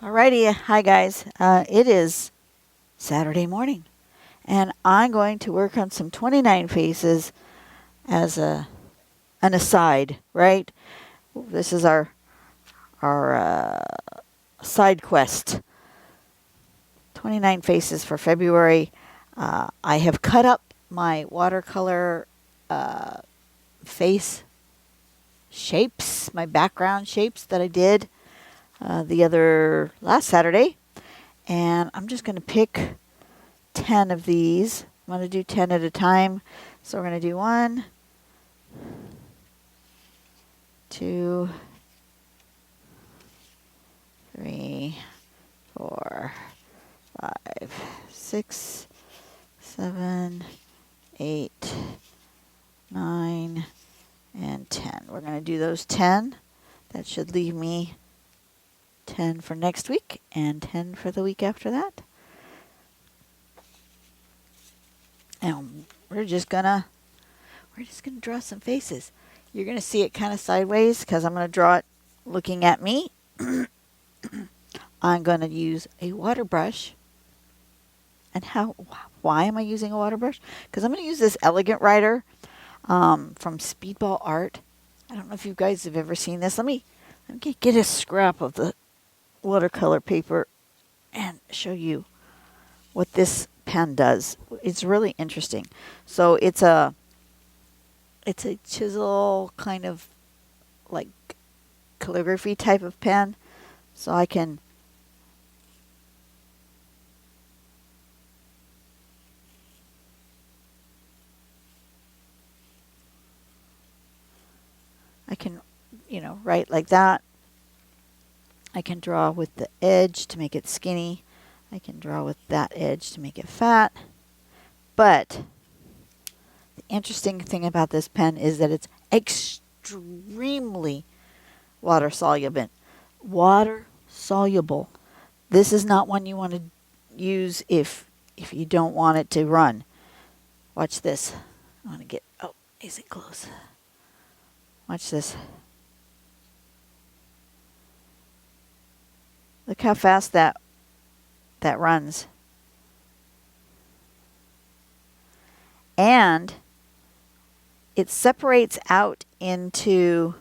Alrighty, hi guys. It is Saturday morning, and I'm going to work on some 29 faces as an aside, right? This is our side quest. 29 faces for February. I have cut up my watercolor face shapes, my background shapes that I did the other last Saturday, and I'm just going to pick 10 of these. I'm going to do 10 at a time. So we're going to do 1, 2, 3, 4, 5, 6, 7, 8, 9, and 10. We're going to do those 10. That should leave me 10 for next week and 10 for the week after that. And we're just gonna draw some faces. You're gonna see it kind of sideways because I'm gonna draw it looking at me. I'm gonna use a water brush. And why am I using a water brush? Because I'm gonna use this Elegant Writer from Speedball Art. I don't know if you guys have ever seen this. Let me get a scrap of the watercolor paper and show you what this pen does. It's really interesting. So it's a chisel kind of like calligraphy type of pen. So I can write like that. I can draw with the edge to make it skinny. I can draw with that edge to make it fat. But the interesting thing about this pen is that it's extremely water soluble. Water soluble. This is not one you want to use if you don't want it to run. Watch this. I want to get, is it close? Watch this. Look how fast that runs. And it separates out into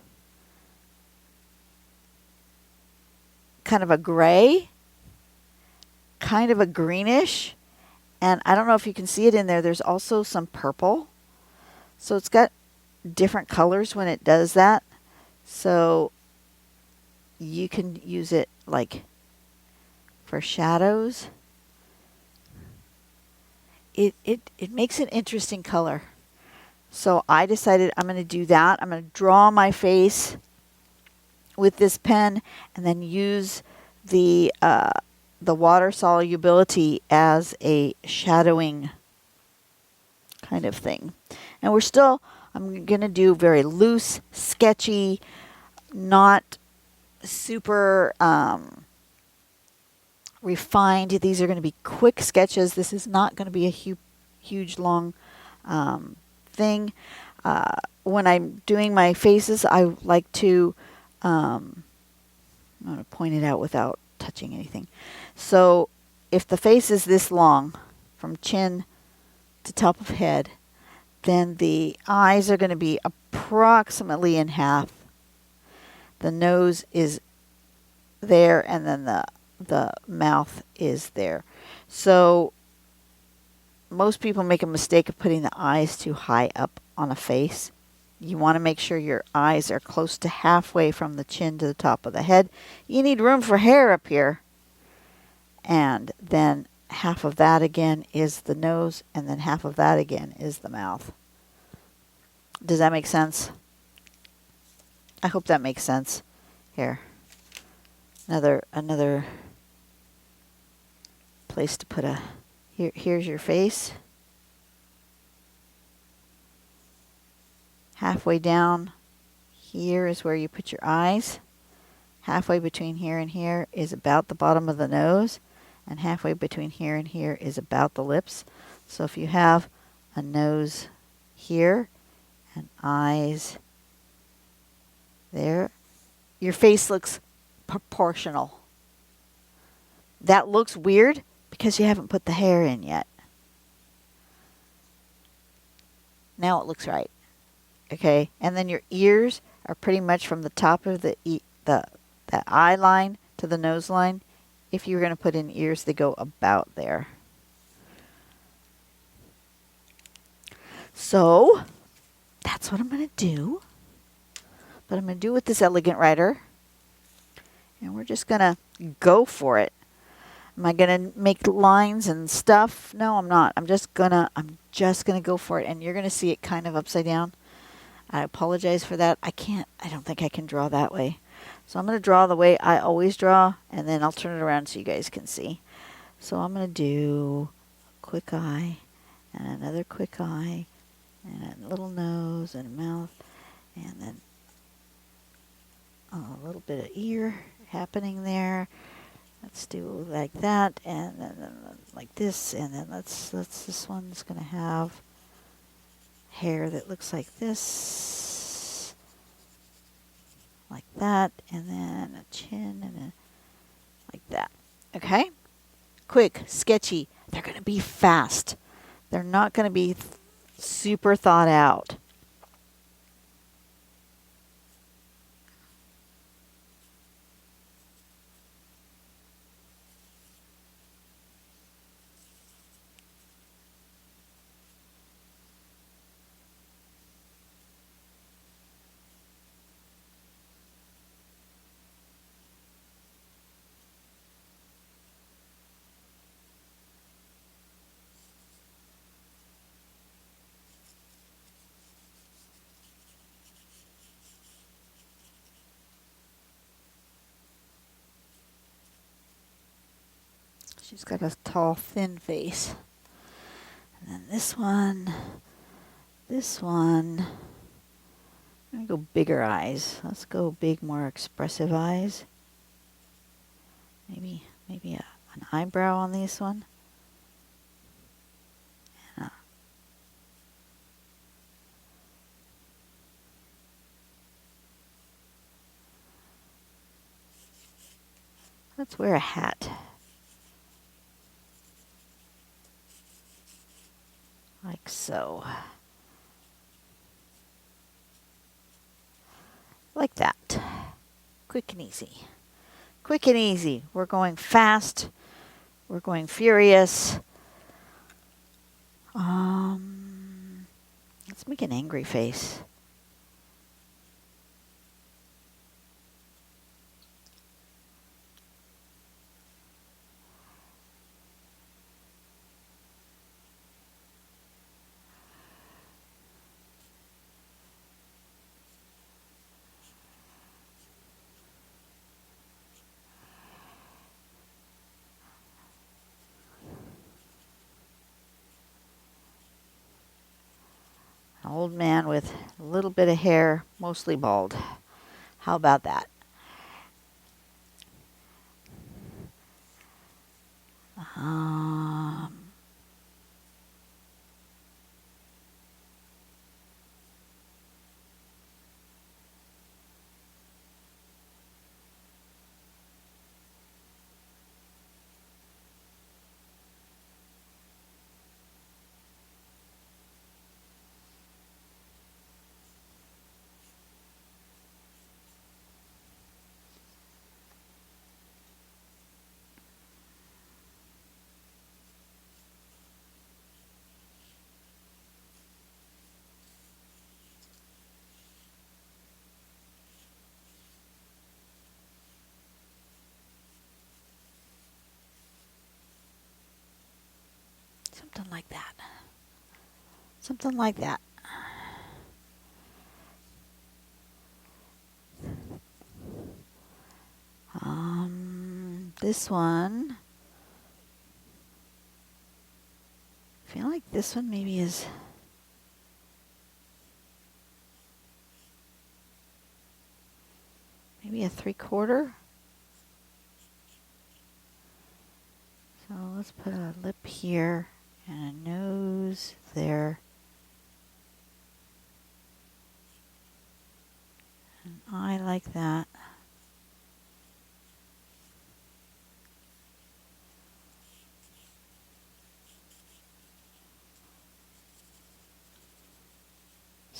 kind of a gray, kind of a greenish, and I don't know if you can see it in there. There's also some purple. So it's got different colors when it does that. So you can use it like for shadows. It makes an interesting color. So I decided I'm going to do that. I'm going to draw my face with this pen and then use the water solubility as a shadowing kind of thing. And I'm going to do very loose, sketchy, not super refined. These are going to be quick sketches. This is not going to be a huge long thing. When I'm doing my faces, I like to I'm going to point it out without touching anything. So if the face is this long, from chin to top of head, then the eyes are going to be approximately in half. The nose is there, and then the mouth is there. So most people make a mistake of putting the eyes too high up on a face. You want to make sure your eyes are close to halfway from the chin to the top of the head. You need room for hair up here. And then half of that again is the nose, and then half of that again is the mouth. Does that make sense? I hope that makes sense. Here. Another place to put here's your face. Halfway down here is where you put your eyes. Halfway between here and here is about the bottom of the nose. And halfway between here and here is about the lips. So if you have a nose here and eyes there, your face looks proportional. that looks weird because you haven't put the hair in yet. Now it looks right. Okay, and then your ears are pretty much from the top of the eye line to the nose line. If you're going to put in ears, they go about there. So that's what I'm going to do. But I'm going to do with this Elegant Writer. And we're just going to go for it. Am I going to make lines and stuff? No, I'm not. I'm just going to go for it. And you're going to see it kind of upside down. I apologize for that. I don't think I can draw that way. So I'm going to draw the way I always draw, and then I'll turn it around so you guys can see. So I'm going to do a quick eye, and another quick eye, and a little nose and a mouth, and then a little bit of ear happening there. Let's do like that, and then like this, and then this one's going to have hair that looks like this, like that, and then a chin, and like that. Okay? Quick, sketchy. They're going to be fast. They're not going to be super thought out. She's got a tall, thin face. And then this one. I'm going to go bigger eyes. Let's go big, more expressive eyes. Maybe an eyebrow on this one. Let's wear a hat. Like so. Like that. Quick and easy. Quick and easy. We're going fast. We're going furious. Let's make an angry face. An old man with a little bit of hair, mostly bald. How about that? Something like that. Something like that. This one, I feel like this one maybe is maybe a 3/4. So let's put a lip here and a nose there. An eye like that.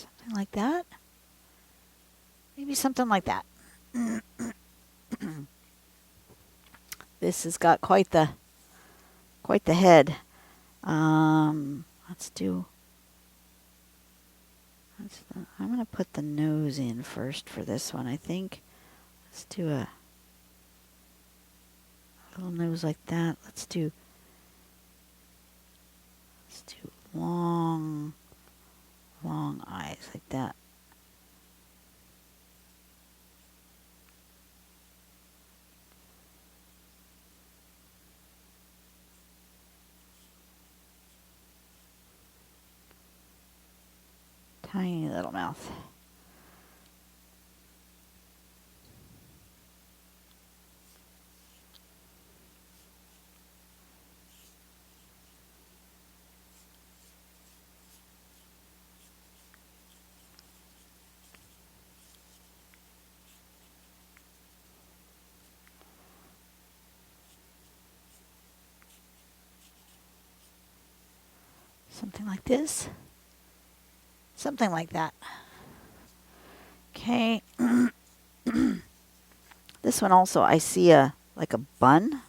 Something like that. Maybe something like that. This has got quite the head. Let's do. I'm going to put the nose in first for this one, I think. Let's do a little nose like that. Let's do long eyes like that. Tiny little mouth. Something like this. Something like that. Okay. This one also, I see like a bun.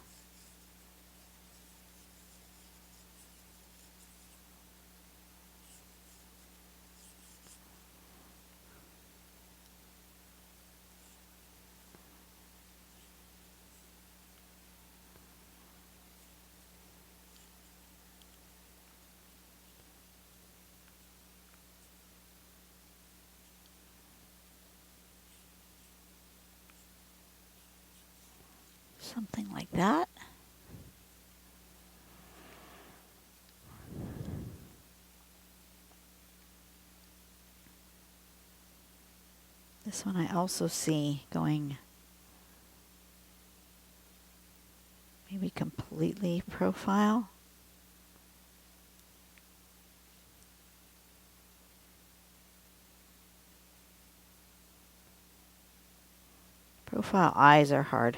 Something like that. This one I also see going maybe completely profile. Profile eyes are hard.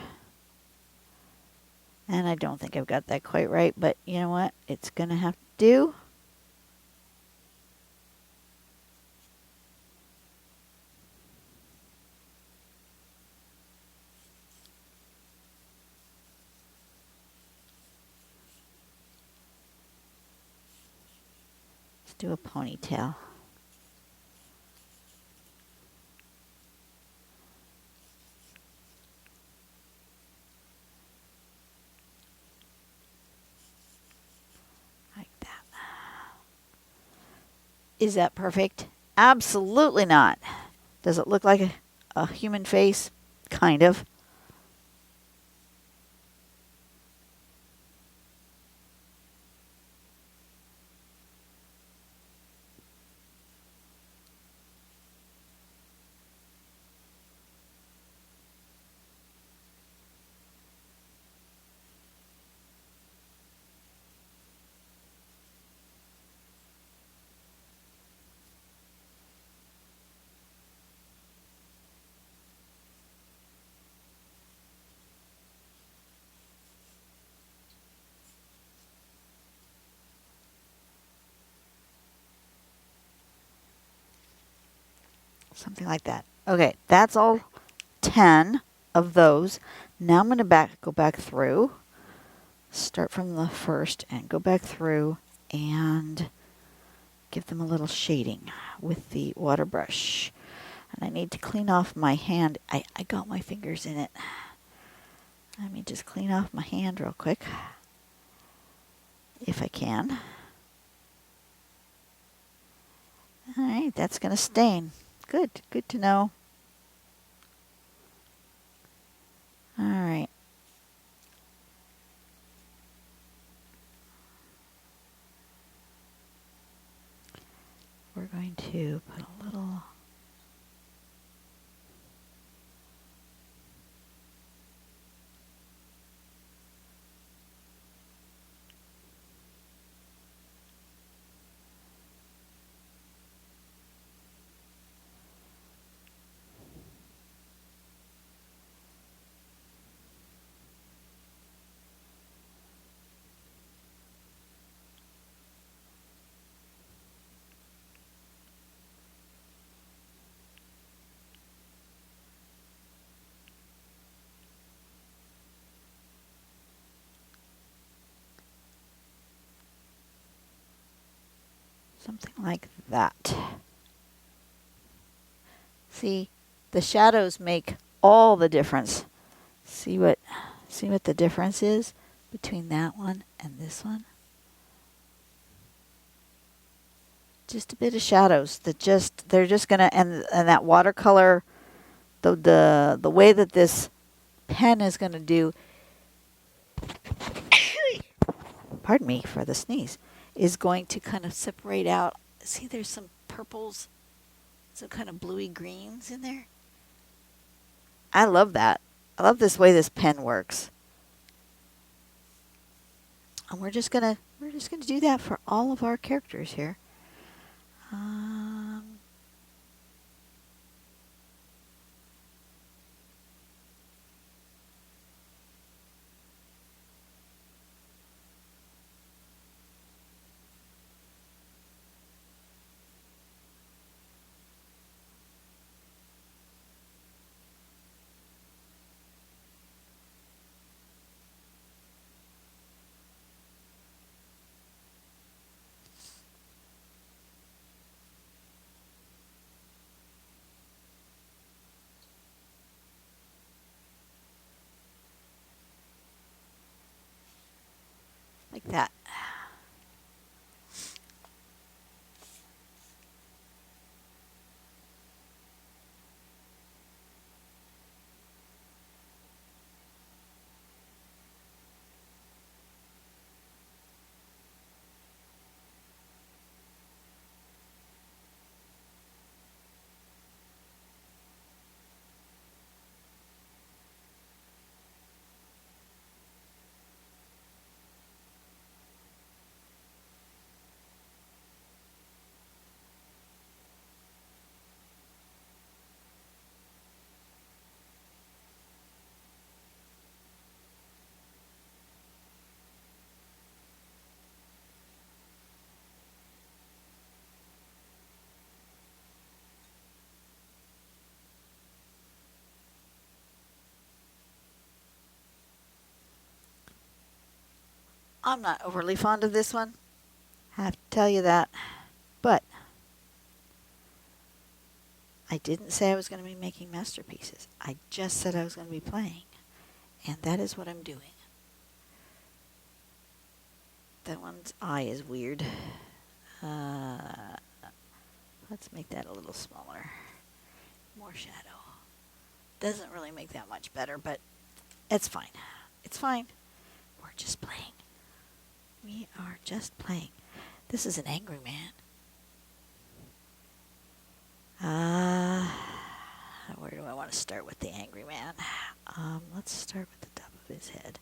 And I don't think I've got that quite right, but you know what? It's going to have to do. Let's do a ponytail. Like that. Is that perfect? Absolutely not. Does it look like a human face? Kind of. Something like that. Okay, that's all 10 of those. Now I'm going to go back through. Start from the first and go back through and give them a little shading with the water brush. And I need to clean off my hand. I got my fingers in it. Let me just clean off my hand real quick, if I can. All right, that's going to stain. Good to know. All right. We're going to put a little Something like that. See, the shadows make all the difference. See what the difference is between that one and this one? Just a bit of shadows that they're just gonna, and that watercolor, the way that this pen is gonna do, pardon me for the sneeze, is going to kind of separate out. See, there's some purples, some kind of bluey greens in there. I love that. I love this way this pen works. And we're just gonna do that for all of our characters here. Like that. I'm not overly fond of this one. I have to tell you that. But I didn't say I was going to be making masterpieces. I just said I was going to be playing. And that is what I'm doing. That one's eye is weird. Let's make that a little smaller. More shadow. Doesn't really make that much better, but it's fine. It's fine. We're just playing. We are just playing. This is an angry man. Where do I want to start with the angry man? Let's start with the top of his head.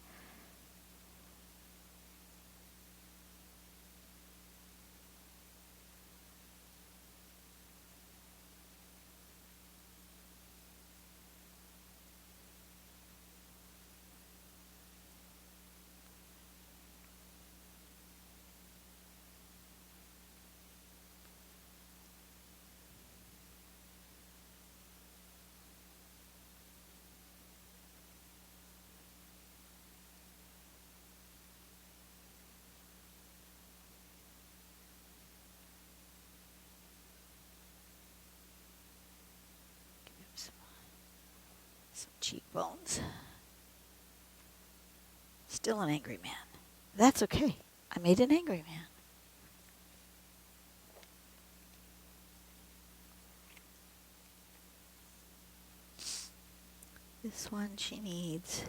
Some cheekbones. Still an angry man. That's okay. I made an angry man. This one she needs.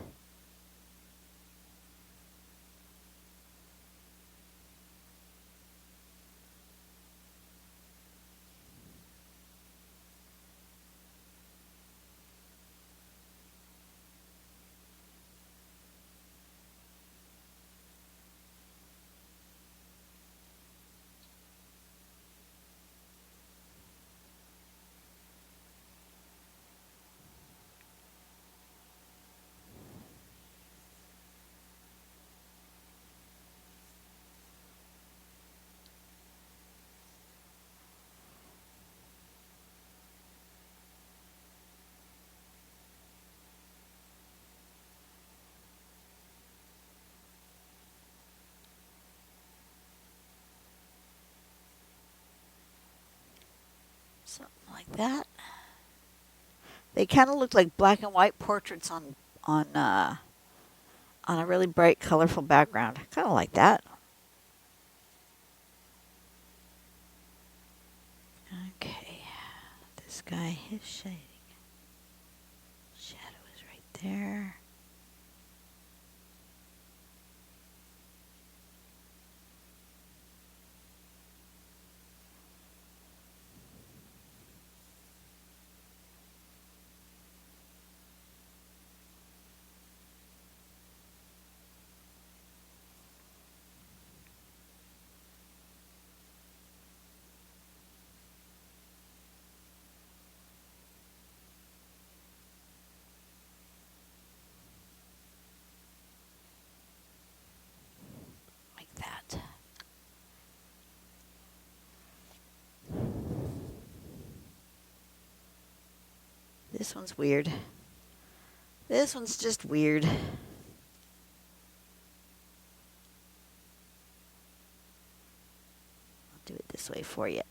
Something like that. They kind of look like black and white portraits on a really bright, colorful background. Kind of like that. Okay, this guy, his shading. Shadow is right there. Like that. This one's weird. This one's just weird. I'll do it this way for you.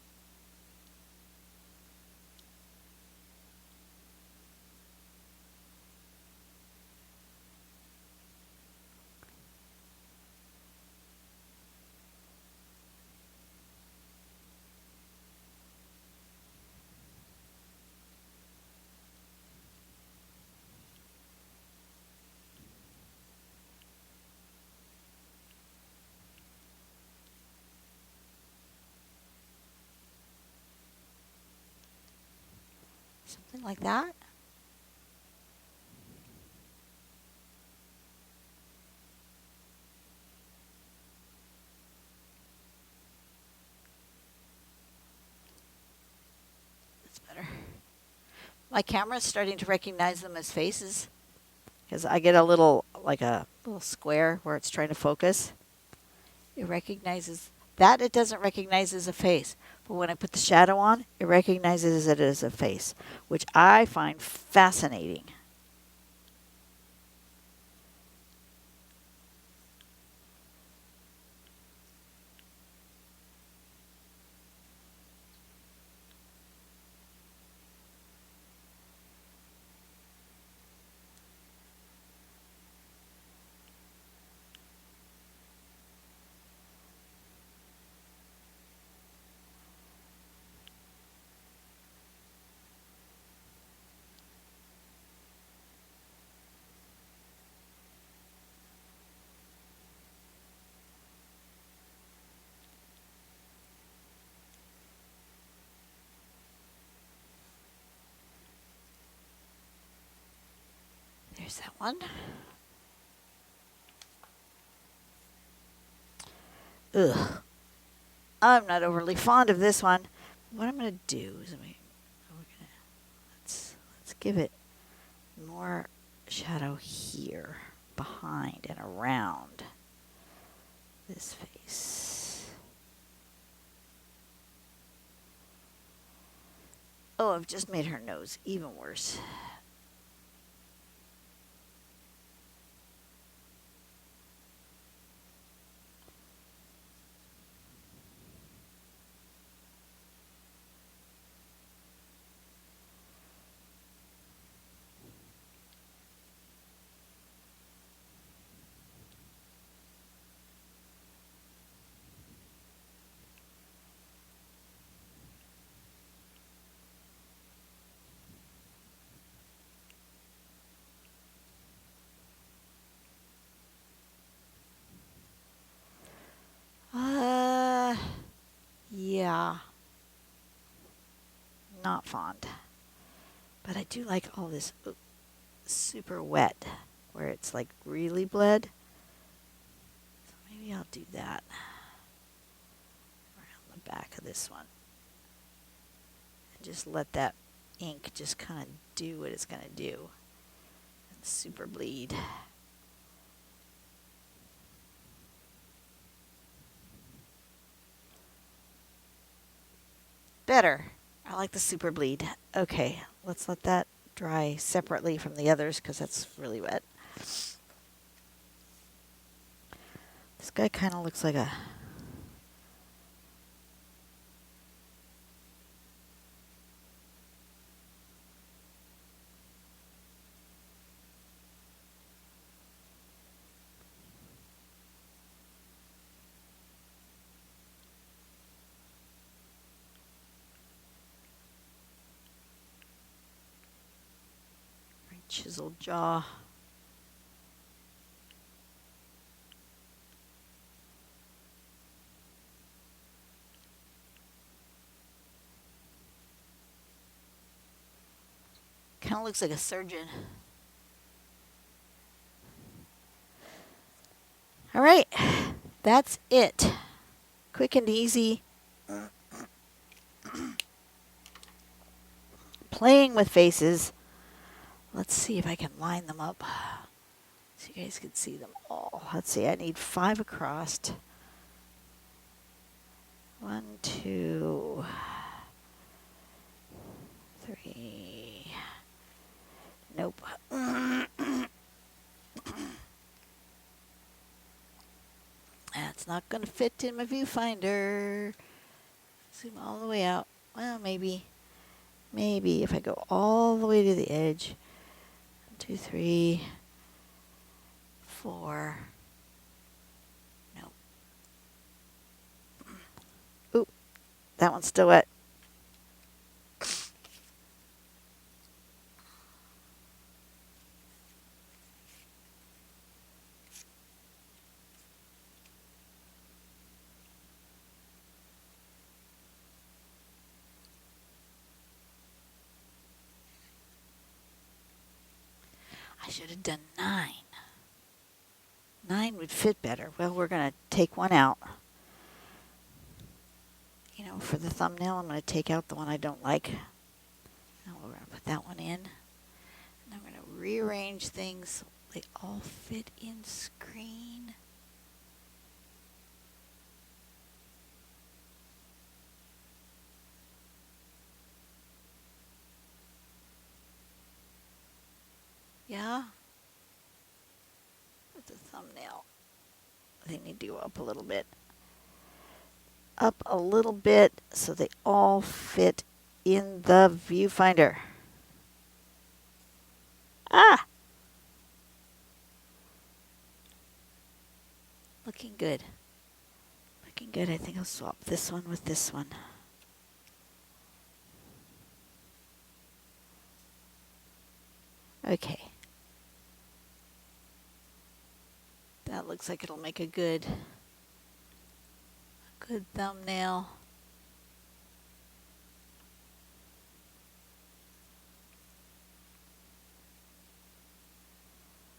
Something like that. That's better. My camera's starting to recognize them as faces because I get a little, like a little square where it's trying to focus. It recognizes that. It doesn't recognize as a face. But when I put the shadow on, it recognizes it as a face, which I find fascinating. There's that one. Ugh. I'm not overly fond of this one. What I'm going to do is let's give it more shadow here, behind and around this face. Oh, I've just made her nose even worse. Yeah. Not fond. But I do like all this super wet, where it's like really bled. So maybe I'll do that around the back of this one. And just let that ink just kind of do what it's going to do. And super bleed. Better. I like the super bleed. Okay, let's let that dry separately from the others because that's really wet. This guy kind of looks like a... chiseled jaw. Kind of looks like a surgeon. All right, that's it. Quick and easy. Playing with faces. Let's see if I can line them up so you guys can see them all. Let's see, I need 5 across. 1, 2, 3. Nope. That's not going to fit in my viewfinder. Zoom all the way out. Well, maybe if I go all the way to the edge. 1, 2, 3, 4. Nope. Oop, that one's still wet. I should have done 9. 9 would fit better. Well, we're going to take one out. You know, for the thumbnail, I'm going to take out the one I don't like. Now we're going to put that one in. And I'm going to rearrange things so they all fit in screen. Yeah. With the thumbnail, they need to go up a little bit. Up a little bit so they all fit in the viewfinder. Ah! Looking good. Looking good. I think I'll swap this one with this one. Okay. That looks like it'll make a good thumbnail.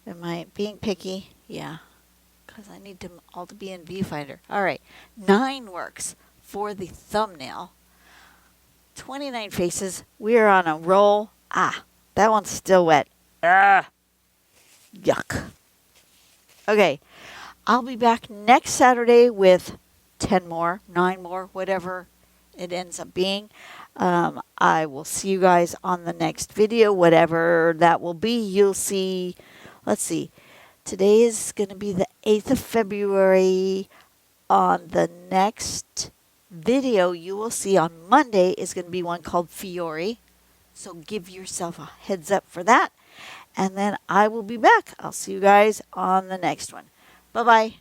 Am I being picky? Yeah, because I need them all to be in viewfinder. All right, 9 works for the thumbnail. 29 faces. We are on a roll. Ah, that one's still wet. Ah, yuck. Okay, I'll be back next Saturday with 10 more, 9 more, whatever it ends up being. I will see you guys on the next video, whatever that will be. You'll see, let's see, today is going to be the 8th of February. On the next video you will see on Monday is going to be one called Fiore. So give yourself a heads up for that. And then I will be back. I'll see you guys on the next one. Bye-bye.